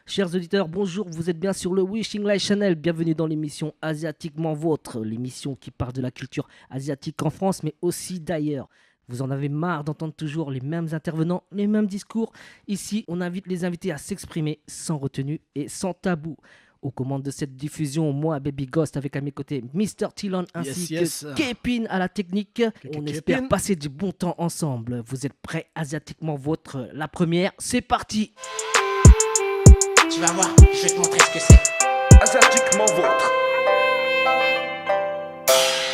Chers auditeurs, bonjour, vous êtes bien sur le Wishing Light Channel. Bienvenue dans l'émission Asiatiquement Vôtre, l'émission qui parle de la culture asiatique en France, mais aussi d'ailleurs. Vous en avez marre d'entendre toujours les mêmes intervenants, les mêmes discours. Ici, on invite les invités à s'exprimer sans retenue et sans tabou. Aux commandes de cette diffusion, moi, Baby Ghost, avec à mes côtés Mr. Tillon ainsi que Kepin à la technique. On espère passer du bon temps ensemble. Vous êtes prêts? Asiatiquement Vôtre, la première, c'est parti! Tu vas voir, je vais te montrer ce que c'est. Asiatiquement Vôtre.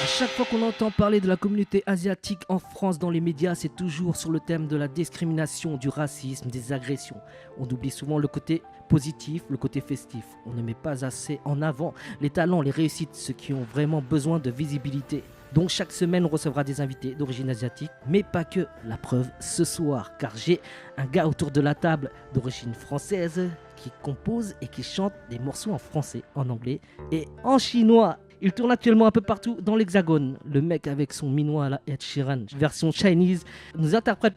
À chaque fois qu'on entend parler de la communauté asiatique en France dans les médias, c'est toujours sur le thème de la discrimination, du racisme, des agressions. On oublie souvent le côté positif, le côté festif. On ne met pas assez en avant les talents, les réussites, ceux qui ont vraiment besoin de visibilité. Donc chaque semaine, on recevra des invités d'origine asiatique, mais pas que. La preuve ce soir, car j'ai un gars autour de la table d'origine française qui compose et qui chante des morceaux en français, en anglais et en chinois. Il tourne actuellement un peu partout dans l'Hexagone. Le mec avec son minois à la Ed Sheeran, version Chinese, nous interprète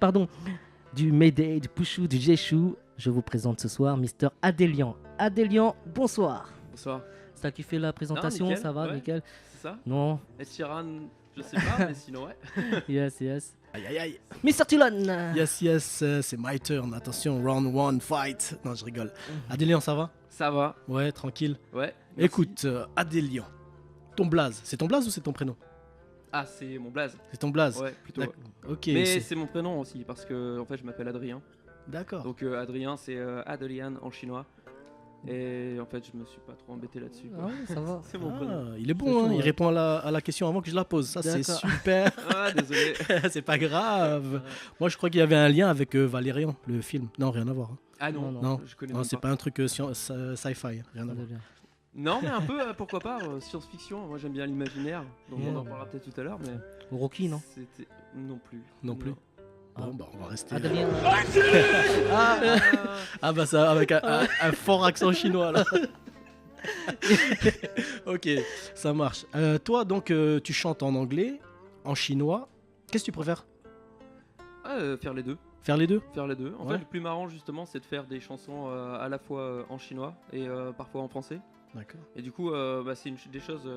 du Mayday, du Pushu, du Jeshu. Je vous présente ce soir Mr. Adélian. Adélian, bonsoir. Bonsoir. C'est toi qui fais la présentation, nickel, ça va, ouais. nickel? C'est ça? Non. Ed Sheeran, je sais pas, mais sinon ouais. Yes. Aïe aïe aïe. Mr. Tillon. Yes, c'est my turn. Attention, round one, fight. Non, je rigole. Adélian, ça va? Ça va, Ouais, tranquille. ouais. Merci. Écoute, Adélian, ton blaze, c'est ton blaze ou c'est ton prénom? Ah, c'est mon blaze. C'est ton blaze. Ouais, plutôt. D'accord. Ok. Mais c'est mon prénom aussi, parce que en fait, je m'appelle Adrien. D'accord. Donc Adrien, c'est Adelian en chinois. Et en fait, je me suis pas trop embêté là-dessus. quoi. Ah ouais, ça va. C'est mon prénom. Ah, il est bon, C'est hein, chaud, il ouais. répond à la question avant que je la pose. Ça, c'est D'accord. super. Ah, désolé. C'est pas grave. Moi, je crois qu'il y avait un lien avec Valérian, le film. Non, rien à voir. Hein. Ah non, Non, je connais non, même c'est pas un truc sci-fi. Rien à voir. Adélian. Non, mais un peu, pourquoi pas, science-fiction. Moi, j'aime bien l'imaginaire. Donc Yeah. on en parlera peut-être tout à l'heure, mais Rocky, non? c'était non plus. Non plus. Bon, bah, on va rester. Adélian. Ah, bah, ça, avec un fort accent chinois, là. Ok, ça marche. Toi, donc, tu chantes en anglais, en chinois. Qu'est-ce que tu préfères? Faire les deux. Faire les deux? Faire les deux. En Ouais. fait, le plus marrant justement, c'est de faire des chansons à la fois en chinois et parfois en français. D'accord. Et du coup, c'est des choses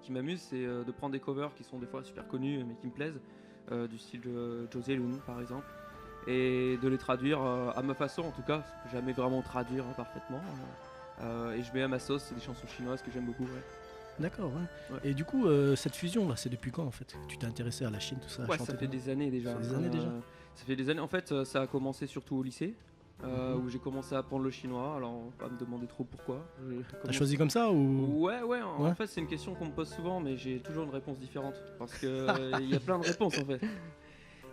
qui m'amusent, c'est de prendre des covers qui sont des fois super connus mais qui me plaisent, du style de José Lune par exemple, et de les traduire à ma façon en tout cas, parce que jamais vraiment traduire parfaitement. Et je mets à ma sauce, c'est des chansons chinoises que j'aime beaucoup. Ouais, D'accord, ouais. Ouais. Et du coup, cette fusion-là, c'est depuis quand en fait? Tu t'es intéressé à la Chine, tout ça? à Ouais, chanter ça fait dedans des années déjà. Ça fait des années déjà Ça fait des années. En fait, ça a commencé surtout au lycée. Où j'ai commencé à apprendre le chinois, alors pas me demander trop pourquoi. T'as choisi comme ça ou? Ouais, en Ouais. fait c'est une question qu'on me pose souvent, mais j'ai toujours une réponse différente, parce que il y a plein de réponses en fait.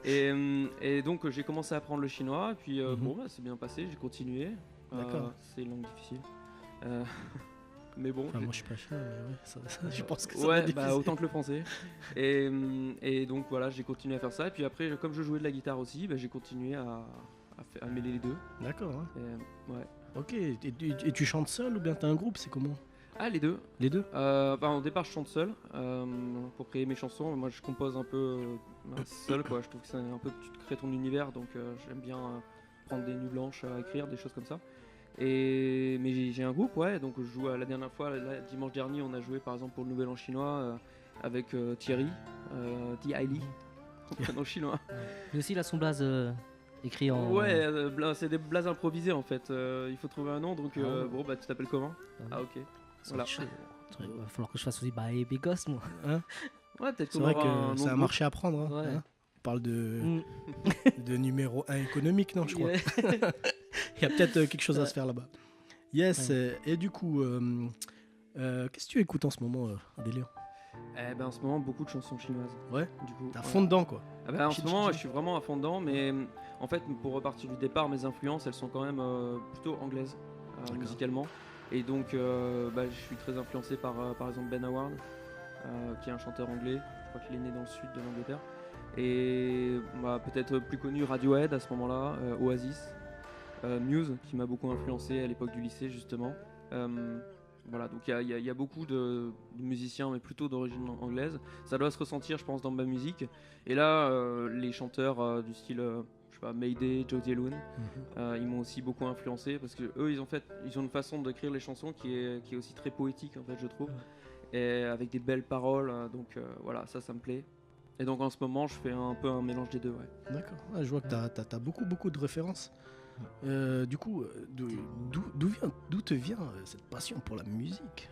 Et donc j'ai commencé à apprendre le chinois, puis bon, bah, c'est bien passé, j'ai continué. D'accord. C'est une langue difficile. Euh, mais bon. Enfin, moi, je suis pas chinois, mais ouais, je pense que ça va Ouais, être difficile. bah autant que le français. Et donc voilà, j'ai continué à faire ça. Et puis après, comme je jouais de la guitare aussi, bah, j'ai continué à mêler les deux. D'accord, hein. Ouais. Ok, et tu chantes seul ou bien t'as un groupe? C'est comment? Ah, les deux. Les deux? Au départ, je chante seul pour créer mes chansons. Moi, je compose un peu seul, quoi. Je trouve que c'est un peu, tu te crées ton univers, donc j'aime bien prendre des nuits blanches à écrire, des choses comme ça. Mais j'ai un groupe, ouais. Donc je joue la dernière fois, dimanche dernier, on a joué par exemple pour le Nouvel An chinois avec Thierry, T.I.L.I. en prénom chinois. Lui aussi, il a son blaze écrit en. Ouais, c'est des blazes improvisées en fait. Il faut trouver un nom, donc Ah ouais. bon, bah tu t'appelles comment? Ah, ok. Ça va Voilà. être chaud. Il va falloir que je fasse aussi Baby Ghost, moi. Ouais, peut-être C'est qu'on vrai aura un nom que c'est de un groupe. marché à prendre. Hein, Ouais. hein. On parle de Mm. numéro 1 économique, non, je crois. Yeah. Il y a peut-être quelque chose à se faire là-bas. Yes, Ouais. et du coup, qu'est-ce que tu écoutes en ce moment, Adélien? Eh ben, en ce moment, beaucoup de chansons chinoises. Ouais. Du coup. T'as ouais. fond dedans, quoi. Ah ben, en Chine, ce moment, chine, je suis vraiment à fond dedans, mais en fait, pour repartir du départ, mes influences, elles sont quand même plutôt anglaises, D'accord. musicalement. Et donc, je suis très influencé par exemple Ben Howard, qui est un chanteur anglais. Je crois qu'il est né dans le sud de l'Angleterre. Et peut-être plus connu Radiohead à ce moment-là, Oasis, Muse, qui m'a beaucoup influencé à l'époque du lycée, justement. Voilà, donc il y a beaucoup de musiciens, mais plutôt d'origine anglaise. Ça doit se ressentir, je pense, dans ma musique. Et là, les chanteurs du style, je sais pas, Mayday, Joe Dialoon. Ils m'ont aussi beaucoup influencé parce que eux ils ont une façon d'écrire les chansons qui est aussi très poétique en fait, je trouve, et avec des belles paroles, donc voilà, ça me plaît. Et donc en ce moment je fais un peu un mélange des deux, ouais. D'accord. Ah, je vois que t'as beaucoup de références. Du coup, d'où te vient cette passion pour la musique?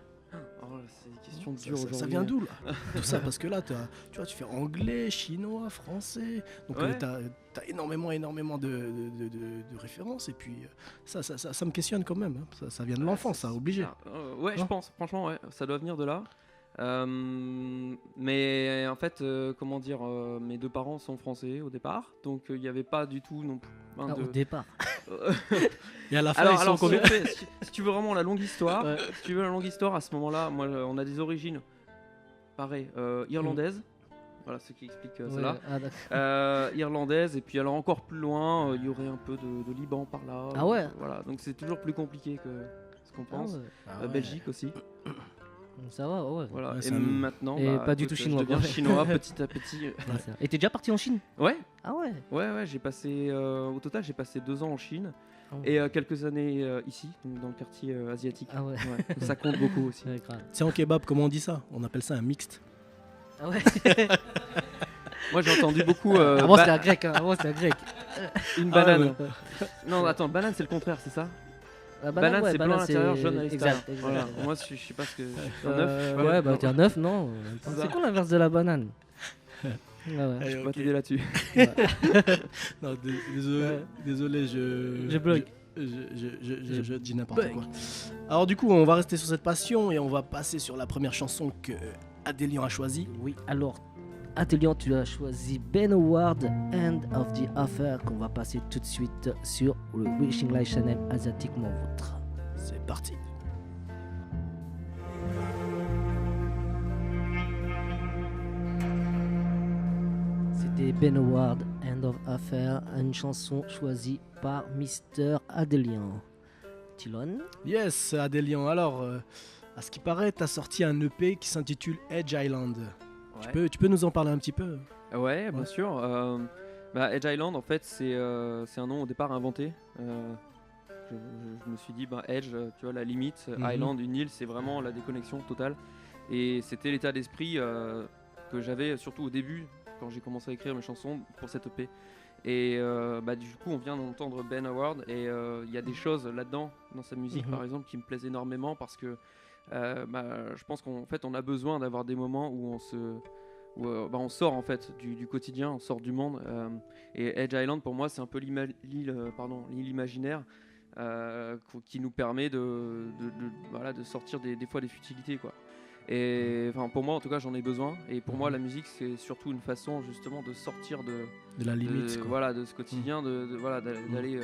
Oh, c'est une question dure aujourd'hui. Ça vient d'où là? Tout ça, parce que là, tu vois, tu fais anglais, chinois, français. Donc Ouais. t'as énormément de références. Et puis ça me questionne quand même. Hein. Ça vient de l'enfance, ça, obligé. Ouais, je Hein? pense, franchement, ouais, ça doit venir de là. Mais en fait, comment dire, mes deux parents sont français au départ, donc il n'y avait pas du tout non plus. Au départ. Et à la fin, Alors, ils sont combien? si tu veux vraiment la longue histoire, si tu veux la longue histoire, à ce moment-là, moi, on a des origines, pareil, irlandaises. Voilà, ce qui explique cela. Irlandaise, et puis alors encore plus loin, il y aurait un peu de Liban par là. Ah ouais. Voilà, donc c'est toujours plus compliqué que ce qu'on pense. Belgique aussi. Ça va, ouais. Voilà. Ouais, Et ça- maintenant, Et pas du tout chinois, Je deviens quoi. chinois petit à petit. Et t'es déjà parti en Chine? Ouais, Ah ouais. ouais, j'ai passé au total j'ai passé 2 ans en Chine Ah ouais. et quelques années ici, donc dans le quartier asiatique. Ah ouais. Ouais, ça compte beaucoup aussi. Ouais, grave. C'est en kebab, comment on dit ça? On appelle ça un mixte. Ah ouais. Moi j'ai entendu beaucoup Avant c'était un grec, hein. Avant c'était un grec. une Ah banane. ouais. Non, attends, banane c'est le contraire, c'est ça? La Banane, ouais, c'est blanc à l'intérieur, jaune à l'extérieur. Exact. Voilà. Moi je sais pas ce que un œuf. Ouais, bah t'es un œuf, non? C'est C'est ça. quoi l'inverse de la banane? Ouais, ouais. Allez, Je peux pas ok. t'aider là-dessus. Non, désolé, Ouais. désolé, Je bloque. Je dis n'importe quoi. Alors du coup, on va rester sur cette passion et on va passer sur la première chanson que Adélian a choisie. Oui, alors, Atelier, tu as choisi Ben Howard, End of the Affair, qu'on va passer tout de suite sur le Wishing Light Channel asiatiquement vôtre. C'est parti. C'était Ben Howard, End of Affair, une chanson choisie par Mr. Adelian. Tylon. Yes, Adélian. Alors, à ce qui paraît, tu as sorti un EP qui s'intitule Edge Island. Tu peux nous en parler un petit peu? Ouais, bien Ouais. sûr. Edge Island, en fait, c'est un nom au départ inventé. Je me suis dit, Edge, tu vois, la limite, Mhm. Island, une île, c'est vraiment la déconnexion totale. Et c'était l'état d'esprit que j'avais, surtout au début, quand j'ai commencé à écrire mes chansons pour cette EP. Et du coup, on vient d'entendre Ben Howard, et il y a des choses là-dedans, dans sa musique, Mhm. par exemple, qui me plaisent énormément parce que je pense qu'en fait, on a besoin d'avoir des moments où on sort en fait du quotidien, on sort du monde. Et Edge Island pour moi c'est un peu l'île imaginaire qui nous permet de sortir des fois des futilités quoi. Et enfin pour moi en tout cas j'en ai besoin. Et pour moi la musique c'est surtout une façon justement de sortir De la limite, quoi. voilà, de ce quotidien, d'aller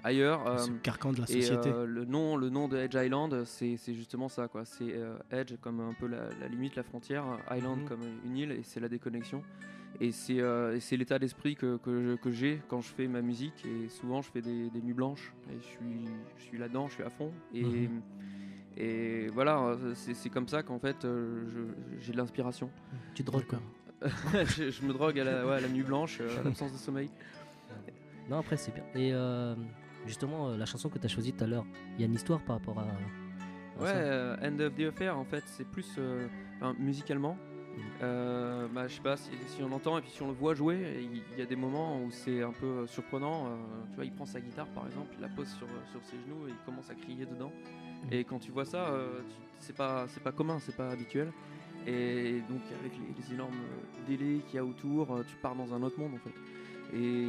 ailleurs. Ce carcan de la Et société. le nom de Edge Island, c'est justement ça, quoi. C'est Edge comme un peu la limite, la frontière, Island Mhm. comme une île, et c'est la déconnexion. Et c'est l'état d'esprit que j'ai quand je fais ma musique. Et souvent, je fais des nuits blanches, et je suis là-dedans, je suis à fond. Et voilà, c'est comme ça qu'en fait, j'ai de l'inspiration. Tu drogues quoi? je me drogue à la nuit blanche, à l'absence de sommeil. Non, après c'est bien. Et justement, la chanson que tu as choisie tout à l'heure, il y a une histoire par rapport à Ouais, ça? End of the Affair en fait c'est plus musicalement. Je sais pas si on entend et puis si on le voit jouer, il y a des moments où c'est un peu surprenant. Tu vois, il prend sa guitare par exemple, il la pose sur ses genoux et il commence à crier dedans. Et quand tu vois ça, c'est pas commun, c'est pas habituel. Et donc avec les énormes délais qu'il y a autour, tu pars dans un autre monde en fait. Et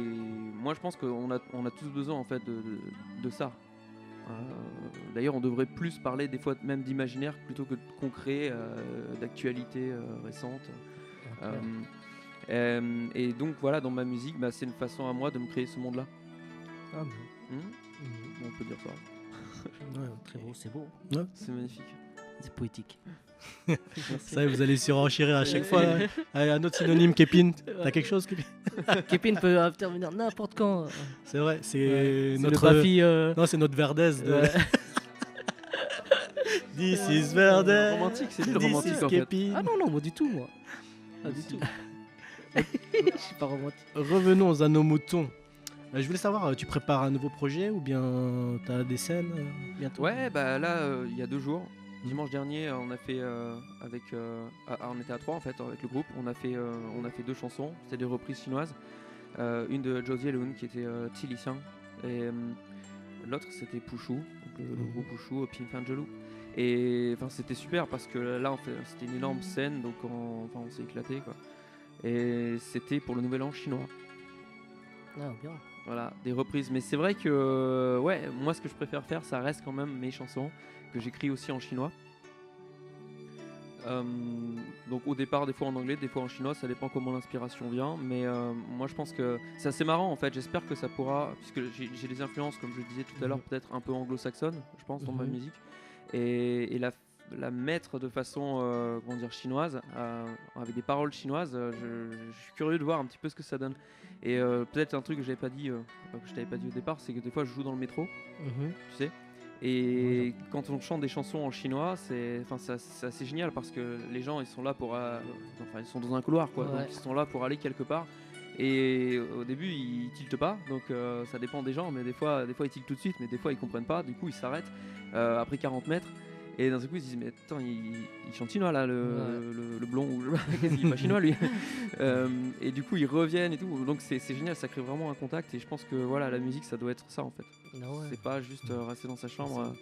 moi je pense qu'on a tous besoin en fait de ça. D'ailleurs on devrait plus parler des fois même d'imaginaire plutôt que de concret, d'actualité récente. Et donc voilà, dans ma musique, c'est une façon à moi de me créer ce monde là. Ah, On peut dire ça. Ouais, très beau, c'est beau, C'est magnifique. c'est poétique. Ça, vous allez surenchérir à chaque fois. Là. Allez, un autre synonyme, Képine. T'as quelque chose, Képine? Kepin peut intervenir n'importe quand. C'est vrai, c'est C'est notre. le Bafi. Non, c'est notre Verdez. De... Ouais. This is Verdez. Romantique, c'est lui le This romantique is en fait. Képine. Ah non, moi du tout, moi. Pas du tout. Je suis pas romantique. Revenons à nos moutons. Je voulais savoir, tu prépares un nouveau projet ou bien t'as des scènes bientôt? Ouais, bah là, il y a 2 jours, dimanche dernier, on a fait on était à 3 en fait avec le groupe. On a fait 2 chansons, c'était des reprises chinoises. Une de Josie Alun qui était Tilly Xiang et l'autre c'était Pushu, donc le groupe Pushu, Pink Angelou. Et enfin c'était super parce que là c'était une énorme scène, donc on s'est éclaté quoi. Et c'était pour le Nouvel An chinois. Ah, bien. Voilà, des reprises. Mais c'est vrai que ouais, moi ce que je préfère faire, ça reste quand même mes chansons que j'écris aussi en chinois. Donc au départ, des fois en anglais, des fois en chinois, ça dépend comment l'inspiration vient. Mais moi je pense que c'est assez marrant en fait. J'espère que ça pourra, puisque j'ai des influences, comme je le disais tout à l'heure, peut-être un peu anglo-saxonnes, je pense, dans ma musique. Et la mettre de façon comment dire, chinoise, avec des paroles chinoises, je suis curieux de voir un petit peu ce que ça donne. Et peut-être un truc que je t'avais pas dit au départ, c'est que des fois je joue dans le métro, tu sais. Et quand on chante des chansons en chinois, c'est assez génial parce que les gens ils sont là pour, ils sont dans un couloir quoi, donc ils sont là pour aller quelque part. Et au début ils tiltent pas, donc ça dépend des gens, mais des fois ils tiltent tout de suite, mais des fois ils comprennent pas, du coup ils s'arrêtent après 40 mètres. Et d'un seul coup ils se disent mais attends il chante chinois là le blond ou il est pas chinois lui. Et du coup ils reviennent et tout, donc c'est génial, ça crée vraiment un contact. Et je pense que voilà, la musique ça doit être ça en fait. C'est pas juste rester dans sa chambre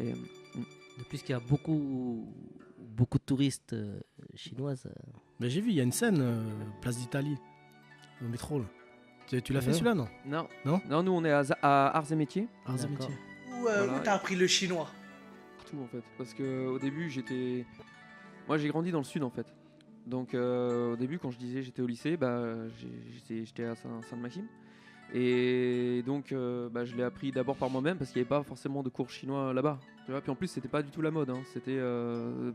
De plus qu'il y a beaucoup de touristes chinoises. Mais j'ai vu, il y a une scène, place d'Italie, au métro. Là. Tu l'as fait celui-là, non? Non, nous on est à Arts et Métiers. Arts et Métiers. Où t'as appris le chinois? En fait, parce que au début moi j'ai grandi dans le sud en fait, donc au début quand je disais j'étais au lycée, j'étais à Sainte-Maxime, et donc je l'ai appris d'abord par moi-même parce qu'il n'y avait pas forcément de cours chinois là-bas, tu vois. Puis en plus c'était pas du tout la mode, hein. C'était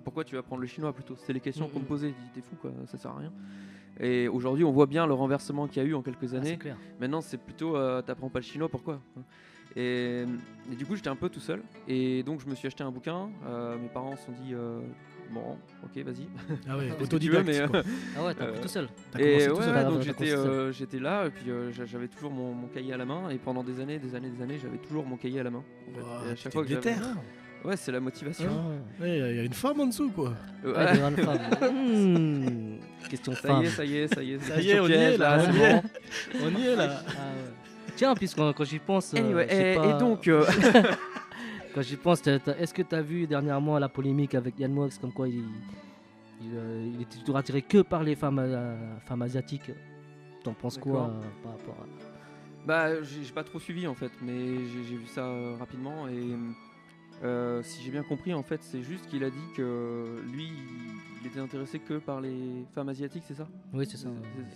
pourquoi tu vas apprendre le chinois plutôt, c'était les questions qu'on me posait, je dis t'es fou quoi, ça sert à rien. Et aujourd'hui on voit bien le renversement qu'il y a eu en quelques années. Maintenant c'est plutôt t'apprends pas le chinois, pourquoi? Et du coup j'étais un peu tout seul, et donc je me suis acheté un bouquin. Mes parents se sont dit bon ok vas-y. Ah ouais, autodidacte. Ah ouais, t'as appris tout seul. Et ouais, donc j'étais là, et puis j'avais toujours mon cahier à la main, et pendant des années j'avais toujours mon cahier à la main. Wow, et à chaque fois que ouais, c'est la motivation. Il y a une femme en dessous quoi. Ouais, une femme. Question femme. Ça y est, on y est là, on y est là. Tiens, puisque quand j'y pense. Anyway, et donc. Quand j'y pense, est-ce que tu as vu dernièrement la polémique avec Yann Moix, comme quoi il était toujours attiré que par les femmes asiatiques? T'en penses quoi par rapport à. J'ai pas trop suivi en fait, mais j'ai vu ça rapidement, et si j'ai bien compris en fait, c'est juste qu'il a dit que lui il était intéressé que par les femmes asiatiques, c'est ça? Oui, c'est ça.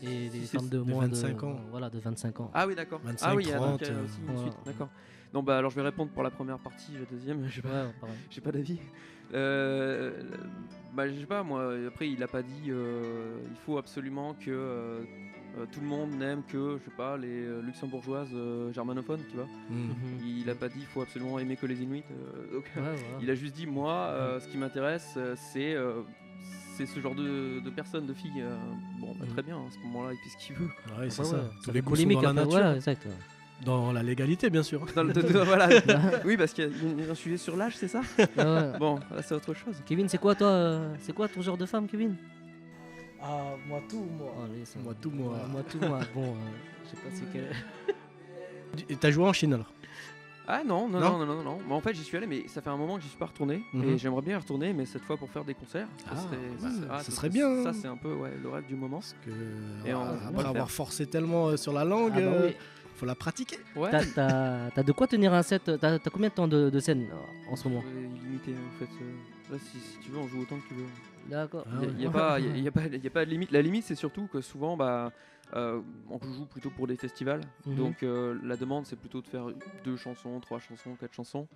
Et des femmes de moins de 25 ans. Voilà, de 25 ans. Ah oui, d'accord. 25, ah oui, 30, il y a aussi une suite, d'accord. Non, alors je vais répondre pour la première partie, la deuxième, j'ai pas d'avis. Je sais pas, moi, après il a pas dit il faut absolument que tout le monde n'aime que, je sais pas, les luxembourgeoises germanophones, tu vois. Il a pas dit il faut absolument aimer que les Inuits. Il a juste dit moi, ce qui m'intéresse, c'est ce genre de personnes, de filles. Très bien, à ce moment-là, il fait ce qu'il veut. Ouais, c'est ça. Tous les polémiques dans la nature. Voilà, exact. Dans la légalité, bien sûr. Voilà. Oui, parce qu'il y a un sujet sur l'âge, c'est ça? Bon, là, c'est autre chose. Kevin, c'est quoi toi? C'est quoi ton genre de femme, Kevin? Ah, moi tout, moi. Allez, Moi tout, moi. Moi tout, moi. Bon, je sais pas c'est quel. Et t'as joué en Chine alors? Ah non. Mais en fait, j'y suis allé, mais ça fait un moment que j'y suis pas retourné. Et j'aimerais bien y retourner, mais cette fois pour faire des concerts. Ça serait bien. Ça, c'est un peu le rêve du moment. Parce que après avoir forcé tellement sur la langue, faut la pratiquer. Ouais. T'as de quoi tenir un set? T'as combien de temps de scène en ce moment? Illimité en fait. Là, si tu veux, on joue autant que tu veux. D'accord. Il y a pas de limite. La limite, c'est surtout que souvent, on joue plutôt pour des festivals. Donc la demande, c'est plutôt de faire 2 chansons, 3 chansons, 4 chansons.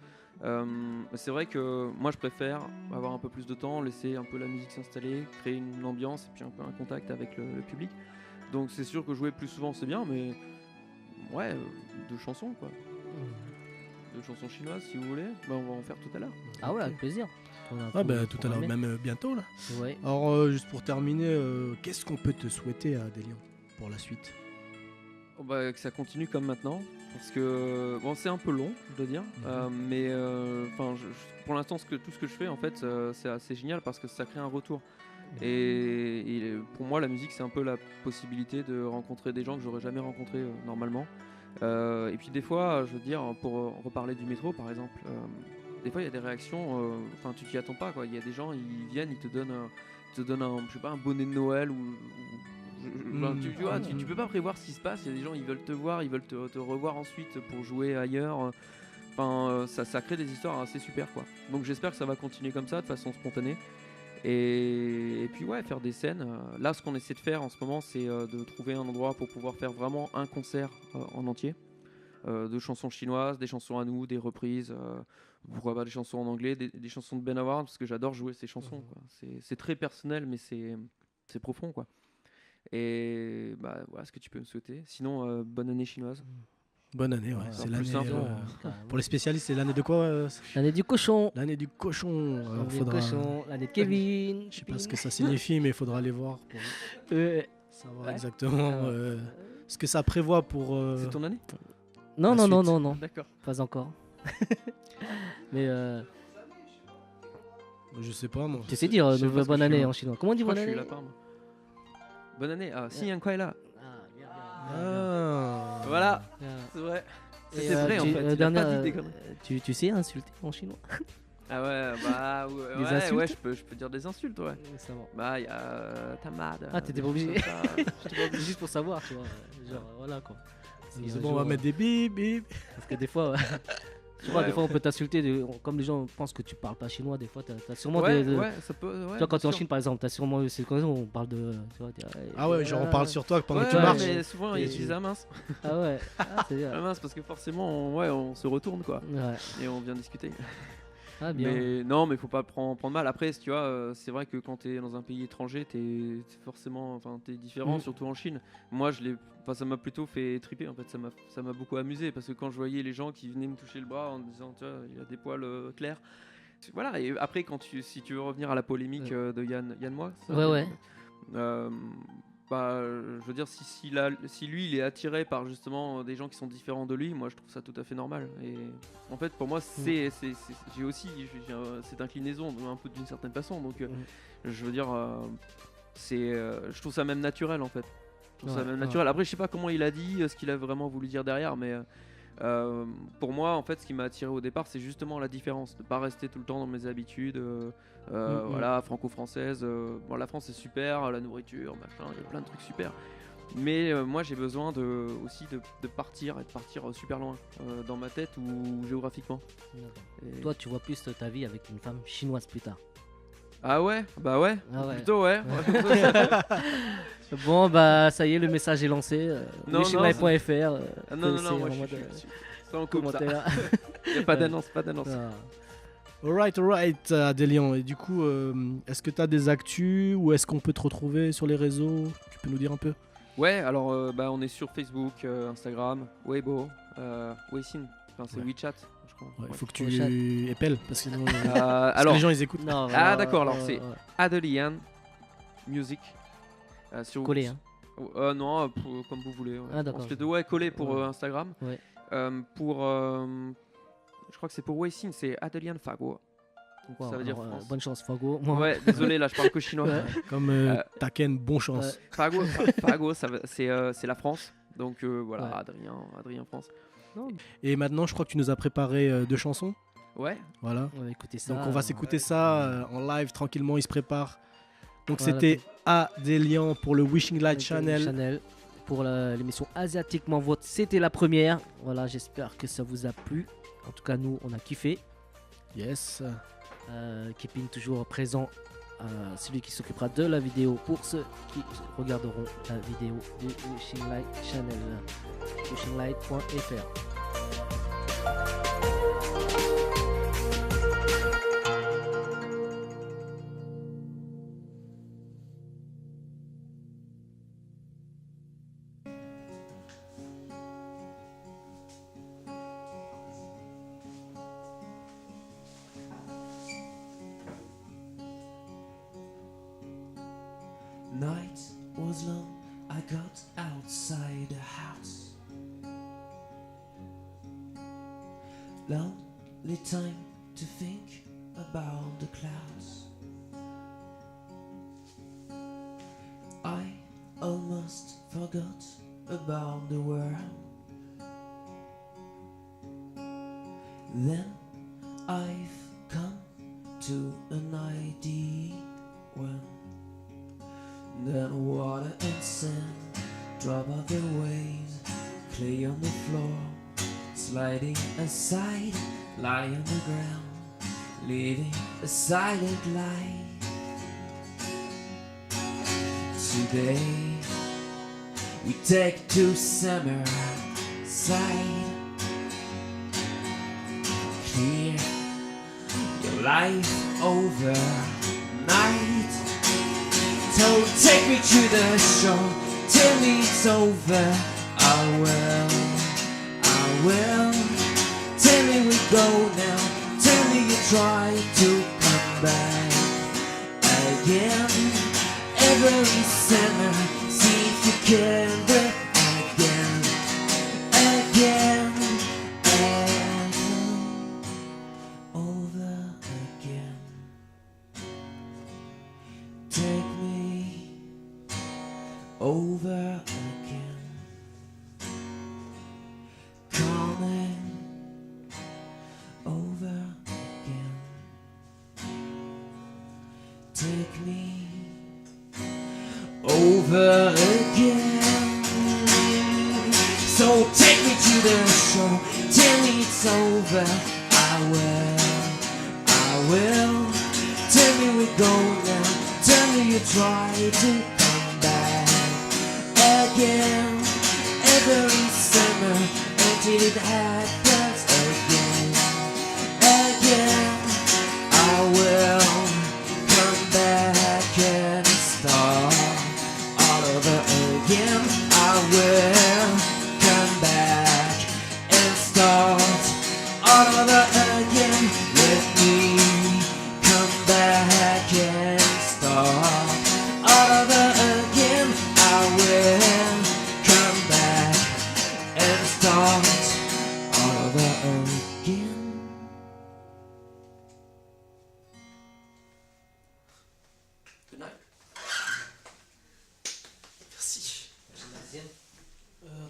C'est vrai que moi, je préfère avoir un peu plus de temps, laisser un peu la musique s'installer, créer une ambiance et puis un peu un contact avec le public. Donc c'est sûr que jouer plus souvent, c'est bien, mais ouais, 2 chansons quoi. 2 chansons chinoises si vous voulez, on va en faire tout à l'heure. Ah ouais, avec plaisir. Tout à l'heure, même bientôt là. Ouais. Alors juste pour terminer, qu'est-ce qu'on peut te souhaiter à Adélian pour la suite? Que ça continue comme maintenant, parce que bon, c'est un peu long, je dois dire, mais pour l'instant, tout ce que je fais, en fait, c'est assez génial parce que ça crée un retour. Et pour moi, la musique, c'est un peu la possibilité de rencontrer des gens que j'aurais jamais rencontrés normalement. Et puis des fois, je veux dire, pour reparler du métro, par exemple, des fois, il y a des réactions, tu t'y attends pas, quoi. Il y a des gens, ils viennent, ils te donnent un, je sais pas, un bonnet de Noël ou tu vois, tu peux pas prévoir ce qui se passe. Il y a des gens, ils veulent te voir, ils veulent te revoir ensuite pour jouer ailleurs. Ça crée des histoires assez super, quoi. Donc j'espère que ça va continuer comme ça, de façon spontanée. Et puis ouais, faire des scènes. Là, ce qu'on essaie de faire en ce moment, c'est de trouver un endroit pour pouvoir faire vraiment un concert en entier. De chansons chinoises, des chansons à nous, des reprises, pourquoi pas des chansons en anglais, des chansons de Ben Howard, parce que j'adore jouer ces chansons, quoi. C'est très personnel, mais c'est profond, quoi. Et voilà ce que tu peux me souhaiter. Sinon, bonne année chinoise. Bonne année, ouais. C'est l'année, simple, pour les spécialistes, c'est l'année de quoi L'année du cochon. L'année du cochon. L'année du cochon, l'année de Kevin. Je sais pas ce que ça signifie, mais il faudra aller voir pour savoir exactement ce que ça prévoit pour. C'est ton année ? Non. D'accord. Pas encore. Mais je sais pas, moi. tu sais dire bonne année en chinois. Comment on dit bonne Je année ? suis lapin, moi. Bonne année. Xin Yan Kuai La. Ah. Voilà. Bien. C'est vrai. Et, C'était vrai en fait. Il a dernière, pas dit des conneries. tu sais insulter en chinois ? Ah ouais, Des insultes je peux dire des insultes, ouais. Ça va. Bah, il y a Tamad. Ah, t'étais pas obligé. ça. J'étais pas obligé juste pour savoir, tu vois. Genre, voilà quoi. Si C'est un bon, on jour, va mettre des bip bip. Parce que des fois, tu vois, des fois on peut t'insulter. Comme les gens pensent que tu parles pas chinois, des fois t'as sûrement Ouais, des. ça peut. Tu vois, quand t'es en Chine par exemple, t'as sûrement. C'est quand on parle de. Tu vois, Ah ouais, genre on parle sur toi pendant que tu Ouais, marches. mais souvent ils Et- utilisent la mince. Ah ouais, c'est bien. La mince parce que forcément, on se retourne quoi. Ouais. Et on vient discuter. Ah bien. Mais non, mais faut pas prendre mal. Après, tu vois, c'est vrai que quand t'es dans un pays étranger, t'es forcément, t'es différent, surtout en Chine. Moi, ça m'a plutôt fait triper. En fait, ça m'a beaucoup amusé parce que quand je voyais les gens qui venaient me toucher le bras en me disant, tu vois, il a des poils clairs. Voilà. Et après, si tu veux revenir à la polémique de Yann Moix. Ouais. Je veux dire, si lui il est attiré par justement des gens qui sont différents de lui, moi je trouve ça tout à fait normal. Et en fait, pour moi, j'ai aussi cette inclinaison un peu d'une certaine façon. Donc, je veux dire, je trouve ça même naturel en fait. Je trouve ça même naturel. Après, je sais pas comment il a dit, ce qu'il a vraiment voulu dire derrière, mais pour moi, en fait, ce qui m'a attiré au départ, c'est justement la différence, de pas rester tout le temps dans mes habitudes. Voilà, franco-française. La France c'est super, la nourriture, machin, il y a plein de trucs super. Mais moi j'ai besoin aussi de partir et de partir super loin dans ma tête ou géographiquement. Et... Toi, tu vois plus ta vie avec une femme chinoise plus tard. Ah ouais, bah ouais, plutôt ouais. Bon bah ça y est, le message est lancé. Wishinglife.fr. Non, moi je suis ça en coupe ça. Il y a pas d'annonce. Alright, Adélian. Et du coup, est-ce que tu as des actus ou est-ce qu'on peut te retrouver sur les réseaux ? Tu peux nous dire un peu ? Ouais, alors on est sur Facebook, Instagram, Weibo, Weixin, c'est WeChat, je crois. Il faut que tu épelles parce que sinon alors, que les gens ils écoutent. Non, d'accord, alors c'est Adelian Music. Collé, hein. Non, comme vous voulez. Ouais. Ah, d'accord. Collé pour Instagram. Ouais. Je crois que c'est pour Weixin, c'est Adelian Fago. Wow, ça veut dire France. Bonne chance, Fago. Ouais, désolé, là je parle que chinois. Comme Taken, bon chance. Fago, c'est la France. Donc voilà, Adrien France. Non. Et maintenant, je crois que tu nous as préparé 2 chansons. Ouais. Voilà. On va écouter ça. Donc on va s'écouter ça en live tranquillement, il se prépare. Donc Voilà, c'était Adélian pour le Wishing Light Channel. Pour l'émission Asiatiquement Vôtre, c'était la première. Voilà, j'espère que ça vous a plu. En tout cas, nous, on a kiffé. Yes. Kepin toujours présent, celui qui s'occupera de la vidéo pour ceux qui regarderont la vidéo du Wishing Light Channel, wishinglight.fr. Night was long I got outside the house. Lonely time to think about the clouds. I almost forgot about the world. Then I've come to an idea when then water and sand drop off the waves, clay on the floor, sliding aside, lie on the ground, living a silent life. Today we take to summer side, clear your life overnight. So take me to the shore, tell me it's over. I will. Tell me we go now, tell me you try to come back again. Every summer, see if you can breathe again, again, and over again. Take me over again, coming over again. Take me over again. So take me to the shore, tell me it's over. I will. Tell me we go now, tell me you try to come back again. Every summer until it happens again, again. I will come back and start all over again. I will come back and start all over again. Let me come back and start all over again. I will come back and start all over again. Good night. Merci.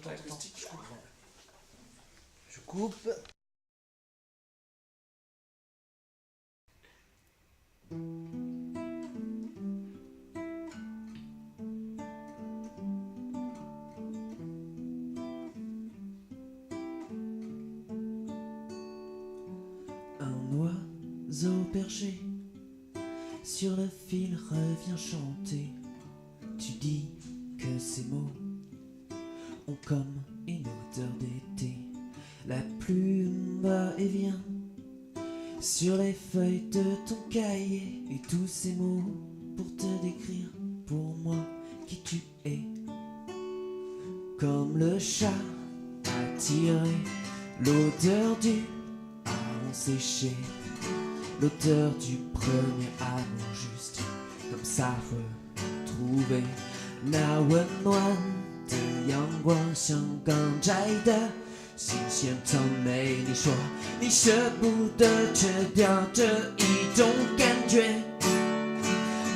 Attends. Je coupe. Un oiseau perché sur le fil revient chanter. Tu dis que ces mots ont comme une odeur d'été. La plume va et vient sur les feuilles de ton cahier, et tous ces mots pour te décrire, pour moi qui tu es. Comme le chat attiré, l'odeur du hareng séché, l'odeur du premier amour juste, comme ça retrouvé。那温暖的阳光像刚摘的新鲜草莓，你说你舍不得吃掉这一种感觉。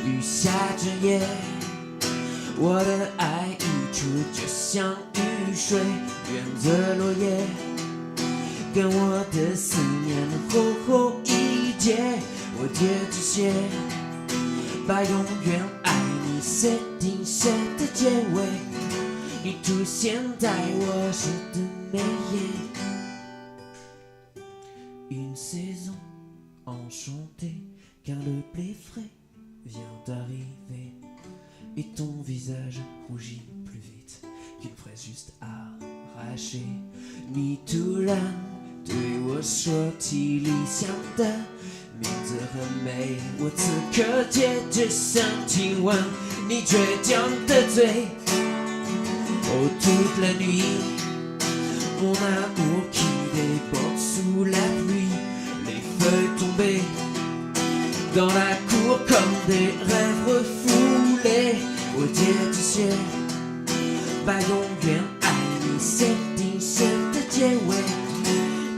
雨下着夜，我的爱溢出就像雨水，沿着落叶，跟我的思念厚厚一截。我接着写，把永远爱你设定写的结尾，你出现在我诗的每页。Une saison enchantée, car le blé frais vient d'arriver, et ton visage rougit plus vite qu'une fraise juste arrachée。你突然对我说起理想的名字和美，我此刻接着想亲吻你倔强的嘴。Oh toute la nuit, mon amour qui déborde sous la pluie, les feuilles tombées dans la cour comme des rêves refoulés. Au dieu du ciel, 把永远爱你写定写的结尾，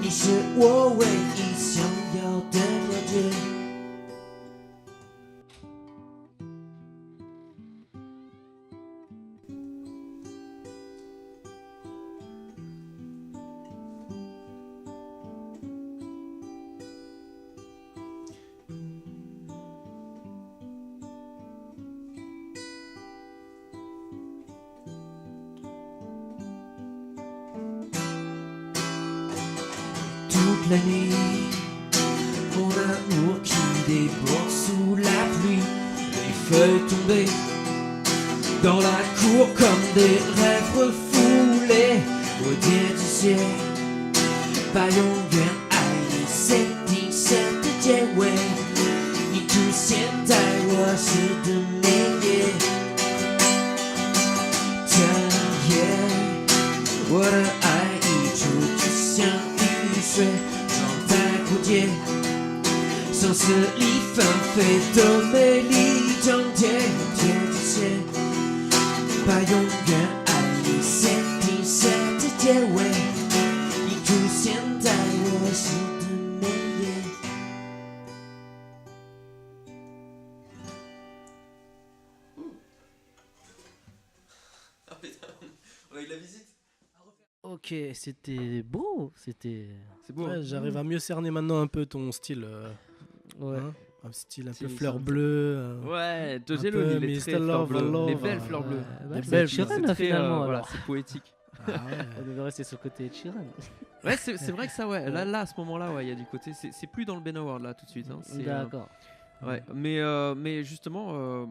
你是我唯一想要的了解。Toute la nuit, mon amour qui déborde sous la pluie, les feuilles tombées dans la cour comme des rêves refoulés au dieu du ciel. 把永远爱你写定写的结尾，你出现在我诗的每页。这夜，我的爱溢出，就像雨水装在蝴蝶，像是里纷飞的美丽章节。天之线，把永远爱你写定写的结尾，你出现在我诗的每页。On a eu de la visite. Ok, c'était beau, c'était... C'est beau. Ouais, hein. j'arrive à mieux cerner maintenant un peu ton style. Ouais. Hein, un style un peu C'est fleur ça. bleue. Ouais, peu Togello, il est Mr. très fleur Love, bleue. Love, Les belles fleurs bleues. Bah, Des c'est belles Sheeran, C'est là, très, finalement. voilà, alors. c'est poétique. Ah ouais. On devait rester sur le côté de Sheeran. Ouais, c'est vrai que ça, ouais. Là, à ce moment-là, ouais, il y a du côté. C'est plus dans le Ben Howard là tout de suite. Hein. D'accord. Ouais, mais justement,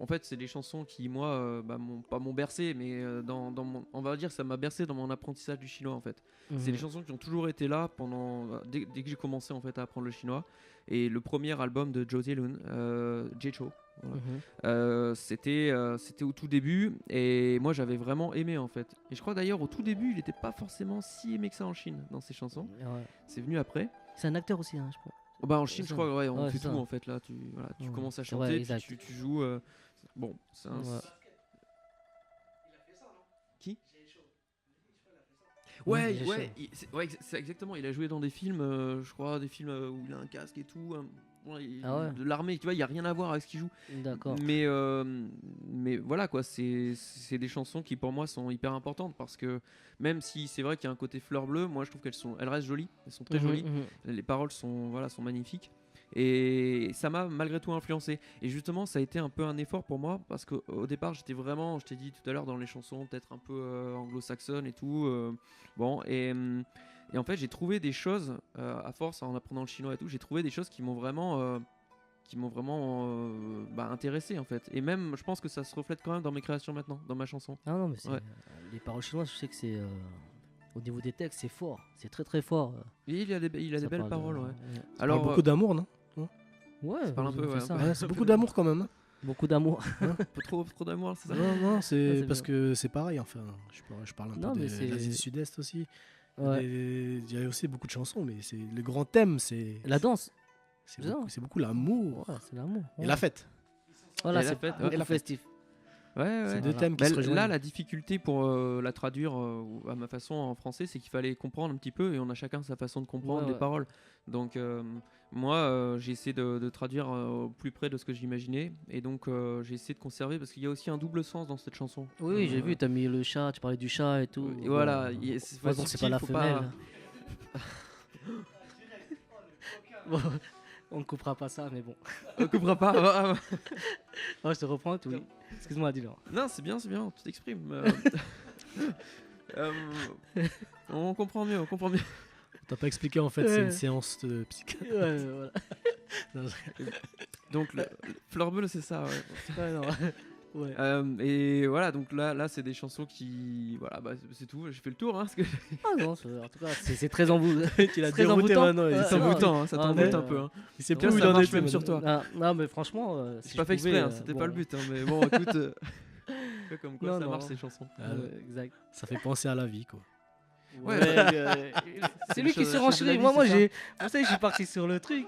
en fait, c'est des chansons qui, moi, pas m'ont bercé, mais dans mon, on va dire, ça m'a bercé dans mon apprentissage du chinois, en fait. C'est des chansons qui ont toujours été là dès que j'ai commencé en fait à apprendre le chinois. Et le premier album de Zhou Zielun, Jecho, c'était au tout début, et moi j'avais vraiment aimé en fait. Et je crois d'ailleurs au tout début, il n'était pas forcément si aimé que ça en Chine dans ses chansons. Ouais. C'est venu après. C'est un acteur aussi, hein, je crois. Bah en Chine, C'est je ça. crois, ouais, on Ouais, fait c'est tout ça. en fait là. Tu Ouais. commences à C'est vrai, chanter, exact. puis tu joues. Bon, c'est un. Ouais. Qui Ouais, J'ai ouais, chaud. ouais, c'est exactement. Il a joué dans des films, je crois, des films où il a un casque et tout. Ah ouais. De l'armée, tu vois, il y a rien à voir avec ce qu'il joue. D'accord. Mais voilà quoi, c'est des chansons qui pour moi sont hyper importantes parce que même si c'est vrai qu'il y a un côté fleur bleue, moi je trouve elles restent jolies, elles sont très jolies. Les paroles sont magnifiques. Et ça m'a malgré tout influencé. Et justement, ça a été un peu un effort pour moi parce qu'au départ, j'étais vraiment, je t'ai dit tout à l'heure, dans les chansons peut-être un peu anglo-saxonnes et tout. Et en fait, j'ai trouvé des choses, à force en apprenant le chinois et tout, j'ai trouvé des choses qui m'ont vraiment intéressé en fait. Et même, je pense que ça se reflète quand même dans mes créations maintenant, dans ma chanson. Ah non, mais c'est, Ouais. les paroles chinoises, je sais que c'est... au niveau des textes, c'est fort. C'est très très fort. Et il a des Ça belles parle paroles, de- ouais. Alors, Alors, beaucoup d'amour, non Ouais, parle un peu, c'est ouais, ça. Ouais, c'est beaucoup d'amour quand même. Hein. Beaucoup d'amour. trop d'amour, c'est ça. Non, non, c'est c'est parce bien. que c'est pareil. Enfin, je parle un Non, peu mais de c'est- l'Asie du Sud-Est aussi. Ouais. Il y a aussi beaucoup de chansons, mais c'est le grand thème, c'est La danse, c'est c'est ça. beaucoup, c'est beaucoup l'amour ouais, c'est l'amour. et Ouais. la fête. Voilà, Et la c'est fête, ouais. beaucoup Et la fête. festif. Ouais, ouais. C'est deux Voilà. thèmes qui Bah, se rejoignent. là, la difficulté pour la traduire à ma façon en français, c'est qu'il fallait comprendre un petit peu et on a chacun sa façon de comprendre Ouais, les ouais. paroles. Donc, moi, j'ai essayé de traduire au plus près de ce que j'imaginais et donc j'ai essayé de conserver parce qu'il y a aussi un double sens dans cette chanson. Oui, oui, j'ai vu, t'as mis le chat, tu parlais du chat et tout. Et voilà, Bon, faut ouais, être bon, c'est subtil, pas la faut femelle. Bon, on coupera pas ça, mais bon. On coupera pas. Oh, je te reprends tout. Oui. Excuse-moi, dis-le. Non, c'est bien, tu t'exprimes. On comprend mieux, on comprend mieux. T'as pas expliqué en fait, c'est une séance de psychiatre. Ouais, voilà. Non, Donc, le fleur bleue, c'est ça, ouais. Ouais, non. Ouais. Et voilà, donc là c'est des chansons qui. Voilà, bah, c'est tout, j'ai fait le tour. Hein, parce que Ah non, en tout cas, c'est très envoûtant. Tu l'as Très dérouté envoûtant. maintenant. Ouais, c'est envoûtant, hein, ça Ah, t'envoûte mais, un peu. Hein. Il sait Ouais, plus où ça il en marche est même sur toi. Non, mais franchement, C'est si pas je fait exprès, pouvais, hein, c'était bon. pas le but. Hein, mais bon, écoute, comme quoi Non, ça non. marche ces chansons. Ah ouais. Exact. Ça fait penser à la vie quoi. Ouais, c'est lui qui chose- s'est chose de la renchéré. vie, Moi, c'est ça. j'ai. Vous savez, je suis parti sur le truc.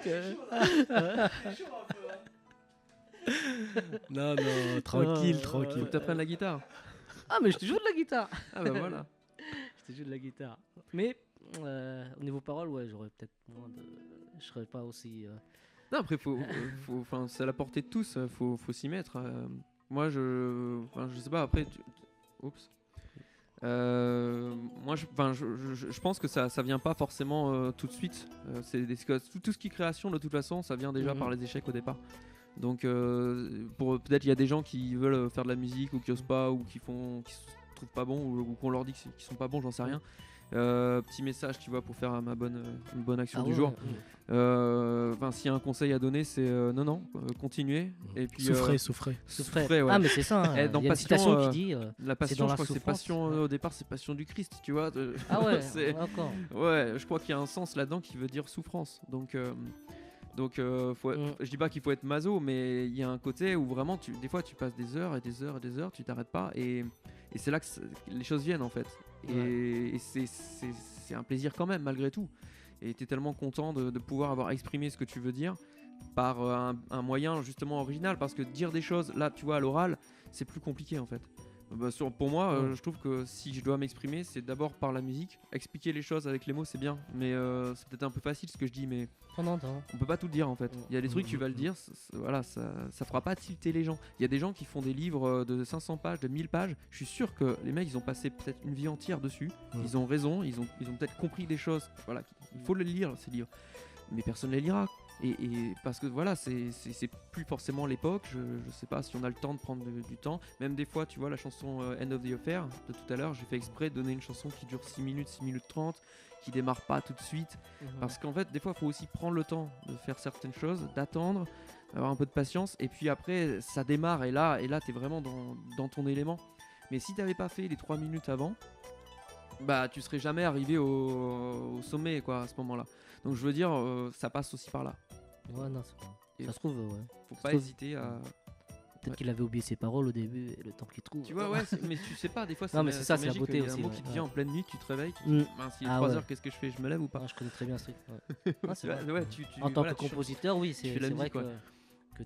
Non, non, tranquille, Ouais, Faut tranquille. que t'apprennes la guitare. Ah, mais je te joue de la guitare. Ah bah voilà. Je te joue de la guitare. Mais au niveau paroles, ouais, j'aurais peut-être moins de. Je serais pas aussi. Non, après, enfin, c'est à la portée de tous, faut s'y mettre. Moi, je sais pas, après, oups. Moi, je pense que ça vient pas forcément tout de suite. Tout ce qui est création, de toute façon, ça vient déjà par les échecs au départ. Donc, peut-être il y a des gens qui veulent faire de la musique ou qui osent pas ou qui se trouvent pas bons ou qu'on leur dit qu'ils sont pas bons, j'en sais rien. Petit message, tu vois, pour faire une bonne action du jour. S'il y a un conseil à donner, c'est non, continuez. Et puis Souffrez. Ouais. Ah, mais c'est ça. Hein. Et dans il y a une Passion, citation qui dit. La passion, dans je crois que c'est souffrance. passion au départ, c'est passion du Christ, tu vois. Ah ouais, d'accord. Ouais, je crois qu'il y a un sens là-dedans qui veut dire souffrance. Donc, je dis pas qu'il faut être maso, mais il y a un côté où vraiment, des fois, tu passes des heures et des heures et des heures, tu t'arrêtes pas, et c'est là que les choses viennent en fait. Et c'est un plaisir quand même, malgré tout. Et t'es tellement content de pouvoir avoir exprimé ce que tu veux dire par un moyen justement original, parce que dire des choses, là, tu vois, à l'oral, c'est plus compliqué en fait. Pour moi, je trouve que si je dois m'exprimer, c'est d'abord par la musique. Expliquer les choses avec les mots, c'est bien, mais c'est peut-être un peu facile ce que je dis, mais on peut pas tout dire en fait. Il y a des trucs, tu vas le dire, voilà, ça fera pas tilter les gens. Il y a des gens qui font des livres de 500 pages, de 1000 pages. Je suis sûr que les mecs, ils ont passé peut-être une vie entière dessus. Ils ont raison, ils ont peut-être compris des choses. Voilà, il faut les lire ces livres, mais personne les lira. Et parce que voilà, c'est plus forcément l'époque. Je sais pas si on a le temps de prendre du temps. Même des fois, tu vois, la chanson End of the Affair de tout à l'heure, j'ai fait exprès de donner une chanson qui dure 6 minutes 30, qui démarre pas tout de suite. Parce qu'en fait, des fois, il faut aussi prendre le temps de faire certaines choses, d'attendre, avoir un peu de patience. Et puis après, ça démarre. Et là t'es vraiment dans ton élément. Mais si t'avais pas fait les 3 minutes avant, bah tu serais jamais arrivé au sommet, quoi, à ce moment-là. Donc je veux dire, ça passe aussi par là. Ouais, non, c'est pas. Ça se trouve, ouais. Faut pas hésiter à. Peut-être qu'il avait oublié ses paroles au début et le temps qu'il trouve. Tu vois, ouais, mais tu sais pas, des fois non, mais c'est ça, c'est la magique, beauté il y a aussi. un mot qui te vient en pleine nuit, tu te réveilles, tu te dis, mince, il est 3 heures, qu'est-ce que je fais, je me lève ou pas? Je connais très bien ce truc. Ouais. C'est vrai. Ouais, en tant que compositeur, oui, c'est vrai quoi. que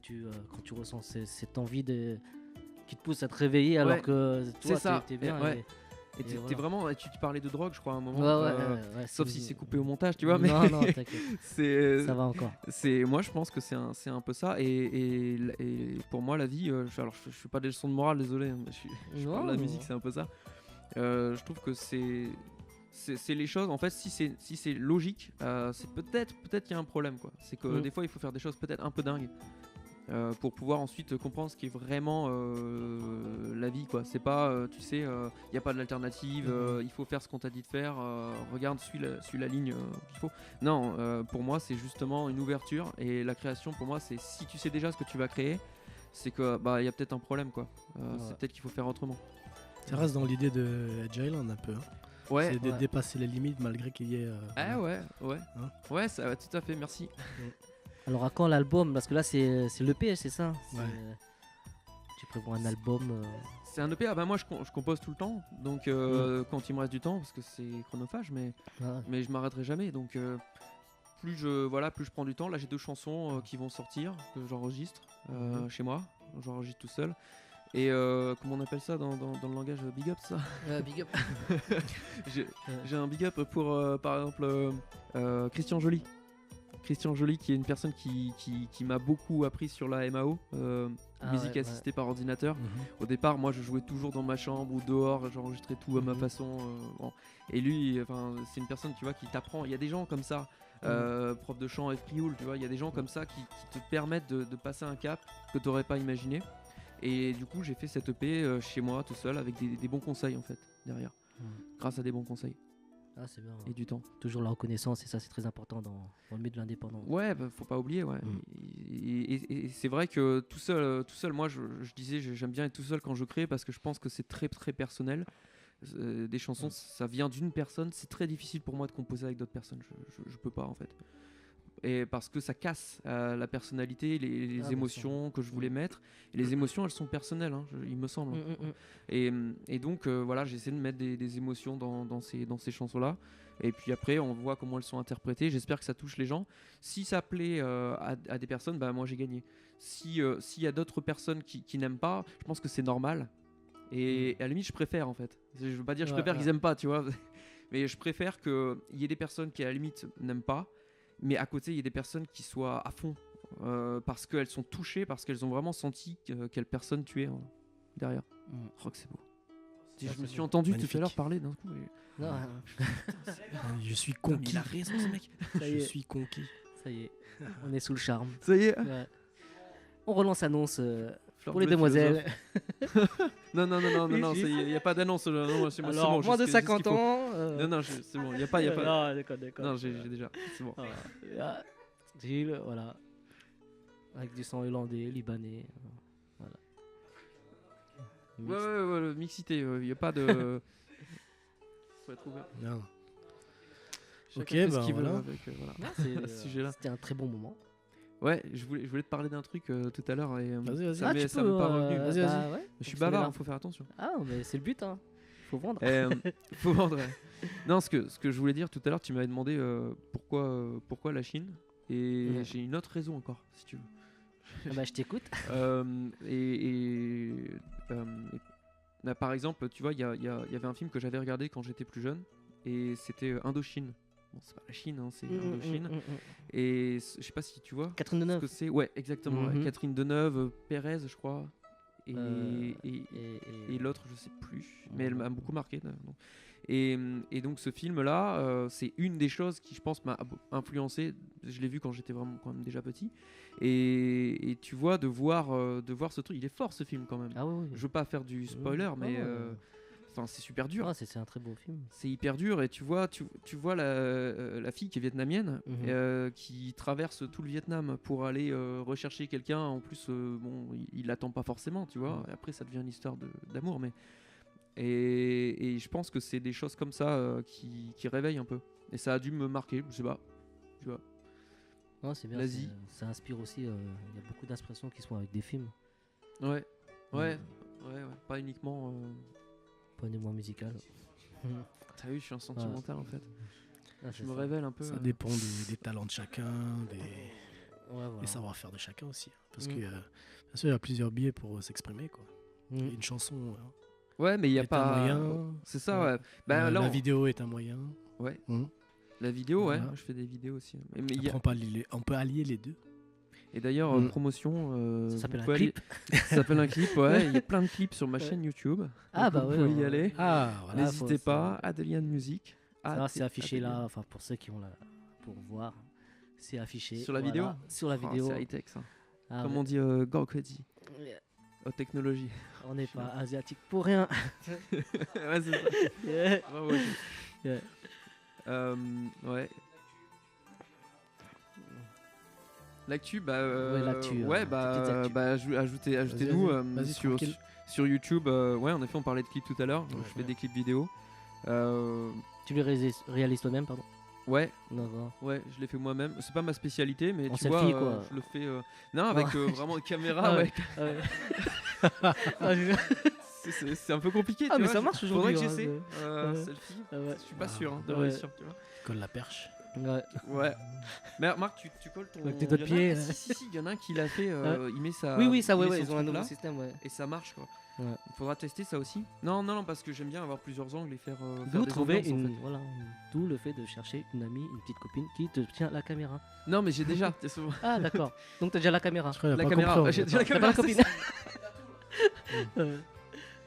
quand tu ressens cette envie qui te pousse à te réveiller alors que toi, t'es bien. Ouais. Et t'es vraiment, tu parlais de drogue, je crois, à un moment. Ouais, sauf si c'est coupé au montage, tu vois. Mais non, t'inquiète. Ça va encore. Moi, je pense que c'est un peu ça. Et pour moi, la vie, alors je fais pas des leçons de morale, désolé. Hein, je parle de la musique, c'est un peu ça. Je trouve que c'est les choses. En fait, si c'est logique, c'est peut-être qu'il y a un problème, quoi. C'est que des fois, il faut faire des choses peut-être un peu dingues. Pour pouvoir ensuite comprendre ce qui est vraiment la vie, quoi. C'est pas, tu sais, il n'y a pas de l'alternative, il faut faire ce qu'on t'a dit de faire, regarde, suis la ligne qu'il faut. Non, pour moi, c'est justement une ouverture, et la création, pour moi, c'est si tu sais déjà ce que tu vas créer, c'est que il y a peut-être un problème, quoi. C'est peut-être qu'il faut faire autrement. Ça reste dans l'idée de Edge Island un peu. Hein. Ouais, c'est de dépasser les limites malgré qu'il y ait. Ouais. Hein Ouais, ça, tout à fait, merci. Alors à quand l'album? Parce que là c'est l'EP, c'est ça? Ouais. Tu prévois un album C'est un EP, moi je compose tout le temps, donc quand il me reste du temps, parce que c'est chronophage, mais je m'arrêterai jamais, donc plus je prends du temps. Là j'ai 2 chansons qui vont sortir, que j'enregistre chez moi, j'enregistre tout seul. Et comment on appelle ça dans le langage, big up, ça? Big up. J'ai un big up pour par exemple Christian Joly. Christian Joly, qui est une personne qui m'a beaucoup appris sur la MAO, musique assistée par ordinateur. Au départ, moi je jouais toujours dans ma chambre ou dehors, j'enregistrais tout à ma façon. Et lui, c'est une personne, tu vois, qui t'apprend. Il y a des gens comme ça, prof de chant et frioul, tu vois, il y a des gens comme ça qui te permettent de passer un cap que tu n'aurais pas imaginé. Et du coup, j'ai fait cette EP chez moi tout seul avec des bons conseils en fait derrière, grâce à des bons conseils. Ah, c'est bien. Et du temps. Toujours la reconnaissance, et ça c'est très important dans le milieu de l'indépendant. Ouais, faut pas oublier, ouais. Et c'est vrai que tout seul, moi je disais, j'aime bien être tout seul quand je crée, parce que je pense que c'est très très personnel. Des chansons, ça vient d'une personne, c'est très difficile pour moi de composer avec d'autres personnes, je peux pas en fait. Et parce que ça casse la personnalité, les émotions que je voulais mettre. Et les émotions, elles sont personnelles, hein, il me semble. Et donc, voilà, j'essaie de mettre des émotions dans ces chansons-là. Et puis après, on voit comment elles sont interprétées. J'espère que ça touche les gens. Si ça plaît à des personnes, moi j'ai gagné. S'il y a d'autres personnes qui n'aiment pas, je pense que c'est normal. Et à la limite, je préfère en fait. Je veux pas dire je Ouais, préfère ouais. qu'ils aiment pas, tu vois. Mais je préfère qu'il y ait des personnes qui à la limite n'aiment pas, mais à côté il y ait des personnes qui soient à fond parce qu'elles sont touchées, parce qu'elles ont vraiment senti quelle personne tu es derrière. Oh que c'est beau. Je me suis entendu tout à Magnifique. l'heure parler d'un coup. Et... Non, Je suis Putain, mais conquis. il a raison ce mec. ça y Je est, suis conquis. ça y est, on est sous le charme. Ça y est. Ouais. On relance annonce Fleur pour les bleue, demoiselles. Non, Oui, il n'y a pas d'annonce. Non, c'est bon, c'est Alors, bon, moins j'ai de ce qu'il 50 faut. ans. Non, c'est bon, il n'y a pas. Non, d'accord. Non, j'ai déjà. C'est bon. Ah, Gilles, voilà. Avec du sang hollandais, libanais. Voilà. Ouais, mixité, il n'y a pas de. Faut être ouvert. Non. Chacun Ok, fait ce bah qu'il veut voilà. avec, voilà. Non, c'est, Ce sujet-là. C'était un très bon moment. Ouais, je voulais te parler d'un truc tout à l'heure et Vas-y. ça m'est tu ça peux, m'est pas revenu. vas-y. ouais. Je suis Donc, bavard, celui-là. faut faire attention. Ah, mais c'est le but, hein. Faut vendre. Faut vendre. Ouais. Non, ce que je voulais dire tout à l'heure, tu m'avais demandé pourquoi la Chine, et Ouais. j'ai une autre raison encore, si tu veux. Ah bah, je t'écoute. Là, par exemple, tu vois, il y avait un film que j'avais regardé quand j'étais plus jeune, et c'était Indochine. Bon, c'est pas la Chine, hein, c'est Indochine. Et je sais pas si tu vois. Catherine ce Deneuve. que c'est. Ouais, exactement. Ouais. Mhm. Catherine Deneuve, Pérez, je crois. Et, Et et l'autre, je sais plus. Mais elle m'a beaucoup marqué. Donc. Et donc, ce film-là, c'est une des choses qui, je pense, m'a influencé. Je l'ai vu quand j'étais vraiment quand même déjà petit. Et tu vois, de voir ce truc, il est fort ce film quand même. Ah ouais, ouais. Je veux pas faire du spoiler, mais ouais. enfin, c'est super dur. Ah, c'est un très beau film. C'est hyper dur et tu vois la fille qui est vietnamienne qui traverse tout le Vietnam pour aller rechercher quelqu'un. En plus, bon, il l'attend pas forcément, tu vois. Et après, ça devient une histoire d'amour, mais et je pense que c'est des choses comme ça qui réveillent un peu. Et ça a dû me marquer, je sais pas, tu vois. Non, c'est bien. L'Asie. Ça inspire aussi. Il y a beaucoup d'inspirations qui sont avec des films, Ouais, pas uniquement. pas uniquement musicales. T'as vu, je suis un sentimental en fait. Ah, Je me révèle un peu. Ça dépend des talents de chacun, des voilà. savoir-faire de chacun aussi. hein. Parce Mm. que, bien sûr, il y a plusieurs biais pour s'exprimer. Quoi. Mm. Une chanson Ouais, mais il y a est pas. un moyen. C'est ça, ouais. Bah, là, la on- vidéo est un moyen. Ouais. Mm. La vidéo, ouais. Voilà. Je fais des vidéos aussi. Mais il y Après, a- on peut allier les deux. Et d'ailleurs, Mm. promotion. Ça s'appelle vous un pouvez aller- clip. Ça s'appelle un clip, ouais. Il y a plein de clips sur ma chaîne YouTube. Ah, Donc, bah vous ouais. pouvez y ouais. aller. Ah, voilà. N'hésitez faut- pas. Adelian Music. Ça, c'est affiché Adelian. là, enfin pour ceux qui ont la, pour voir, c'est affiché. Sur la voilà, vidéo Sur la Oh, vidéo. c'est high-tech ça. Ah, Comme ouais. on dit, Gokodi. Haute technologie. On n'est pas asiatique pour rien. Ouais, c'est ça. Yeah. Bravo. Yeah. Ouais. L'actu, Ouais, l'actu, ouais, petites actus. ajoutez-nous Vas-y, sur tranquille. YouTube. Ouais, en effet, on parlait de clips tout à l'heure. Ouais, Je fais ouais. des clips vidéo. Tu le réalises toi-même, pardon. Ouais, Non. ouais, je l'ai fait moi-même. C'est pas ma spécialité, mais En tu vois, selfie, quoi. je le fais. Non, avec vraiment une caméra, Ah ouais. ouais. C'est un peu compliqué. Ah, tu mais vois, ça marche Faudrait que aujourd'hui, j'essaie. hein, Selfie. Ah ouais. Je suis pas Ah, sûr de ouais. réussir, tu vois. Colle la perche. Ouais. Ouais. Mais Marc, tu colles ton. Avec tes doigts de il y en a- pied, Si, il y en a un qui l'a fait. Il met sa. Oui, ça, il ouais, met ouais, son ils ont un truc nouveau là, système, ouais. et ça marche quoi. Ouais. Il faudra tester ça aussi. Non, parce que j'aime bien avoir plusieurs angles et faire. faire D'où des trouver ambiances, en fait. voilà, d'où le fait de chercher une amie, une petite copine qui te tient la caméra. Non, mais j'ai déjà. t'es souvent- Ah d'accord. Donc t'as déjà la caméra. Je crois qu'il a La pas caméra. compris, en J'ai fait. déjà la T'as pas caméra. la copine.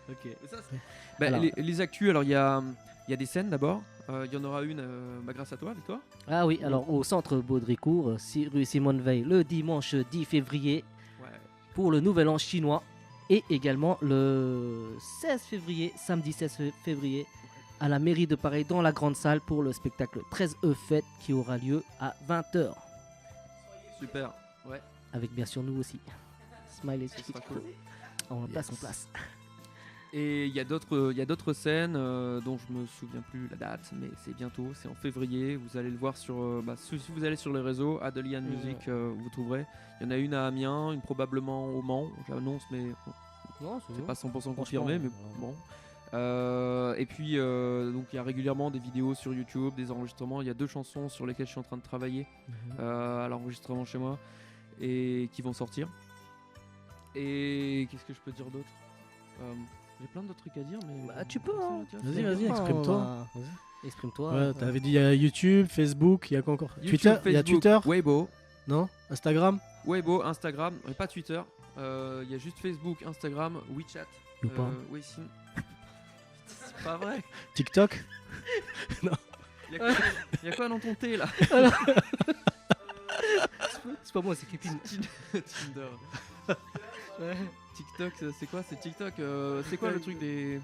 Ok. Mais ça, c'est- Bah, Alors. les actus, alors il y a des scènes d'abord. Il y en aura une grâce à toi, Victoire. Ah oui, alors au centre Baudricourt, rue Simone Veil, le dimanche 10 février Ouais. pour le Nouvel An chinois et également le 16 février, samedi 16 février à la mairie de Paris dans la grande salle pour le spectacle 13E Fête qui aura lieu à 20h Super. Ouais. avec bien sûr nous aussi. Smiley, Ça sera cool. on Yes. place. Et il y a d'autres scènes dont je me souviens plus la date, mais c'est bientôt, c'est en février. Vous allez le voir sur, si vous allez sur les réseaux, Adelian Music, vous trouverez. Il y en a une à Amiens, une probablement au Mans. J'annonce, mais bon, Non, c'est pas 100% Franchement, confirmé, mais bon. Et puis donc il y a régulièrement des vidéos sur YouTube, des enregistrements. Il y a 2 chansons sur lesquelles je suis en train de travailler à l'enregistrement chez moi et qui vont sortir. Et qu'est-ce que je peux dire d'autre J'ai plein d'autres trucs à dire, mais. Bah, tu peux, hein. Vas-y, vas-y, exprime-toi. Exprime-toi. Ouais, t'avais dit il y a YouTube, Facebook, il y a quoi encore YouTube, Twitter. Il y a Facebook, Twitter, Weibo. non Instagram. Weibo, Instagram, mais pas Twitter. Il y a juste Facebook, Instagram, WeChat, Ou pas. Weixin. C'est pas vrai. TikTok. Il y a quoi dans ton thé là? C'est pas moi, c'est Kipin. Tinder. TikTok, c'est quoi? C'est TikTok. C'est quoi le truc des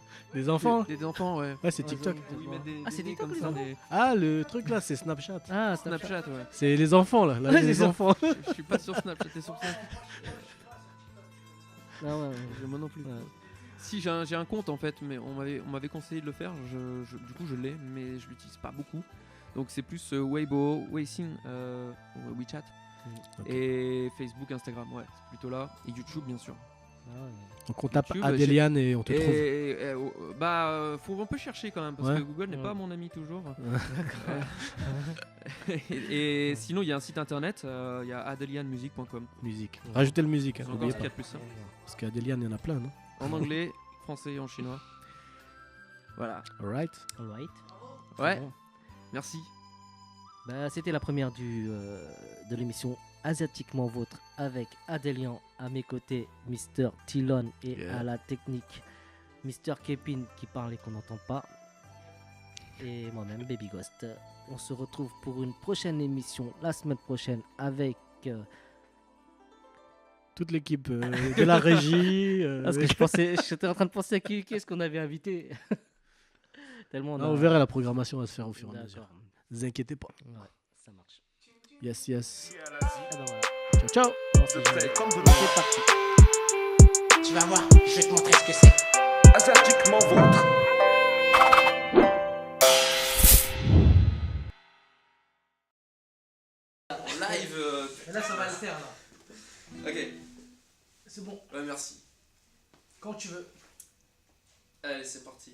enfants. des enfants, ouais. Ouais, c'est TikTok. Où ils mettent des, Ah, c'est nez TikTok, comme les ça, enfants. des Ah, le truc là, c'est Snapchat. Ah, Snapchat. Snapchat, ouais. C'est les enfants là. Là, Ouais, les c'est ça. enfants. Je suis pas sur Snapchat, t'es sur Snapchat? Ah, ouais, Moi non plus. ouais. Si j'ai un compte en fait, mais on m'avait conseillé de le faire. Du coup, je l'ai, mais je l'utilise pas beaucoup. Donc c'est plus Weibo, Weixin, WeChat Ok. et Facebook, Instagram. Ouais, c'est plutôt là. Et YouTube, bien sûr. Ah, ouais. Donc on tape YouTube, Adéliane et on te trouve. Faut un peu chercher quand même parce Ouais. que Google n'est Ouais. pas mon ami toujours. et sinon, il y a un site internet, il y a adelianemusic.com. Musique. Rajoutez le musique, hein, C'est encore n'oubliez ce qu'il y pas. a de plus simple. Parce qu'Adéliane, il y en a plein, non En anglais, français et en chinois. Voilà. Alright. Alright. Ouais. Bon. Merci. Bah, c'était la première de l'émission Asiatiquement Vôtre avec Adélian à mes côtés, Mr. Tylon et Yeah. à la technique Mr. Kepin qui parle et qu'on n'entend pas. Et moi-même, Baby Ghost. On se retrouve pour une prochaine émission la semaine prochaine avec. Toute l'équipe de la régie. Parce que j'étais en train de penser à qui est-ce qu'on avait invité. Tellement on verra, la programmation va se faire au fur et à mesure. D'accord. Ne vous inquiétez pas. Ouais, ça marche. Yes, yes. Ah bah voilà. Ciao, ciao. C'est parti. Tu vas voir, je vais te montrer ce que c'est. Asiatiquement vôtre. Live. Là, ça va le faire là. Ok. C'est bon, Ouais, merci. quand tu veux. Allez, c'est parti.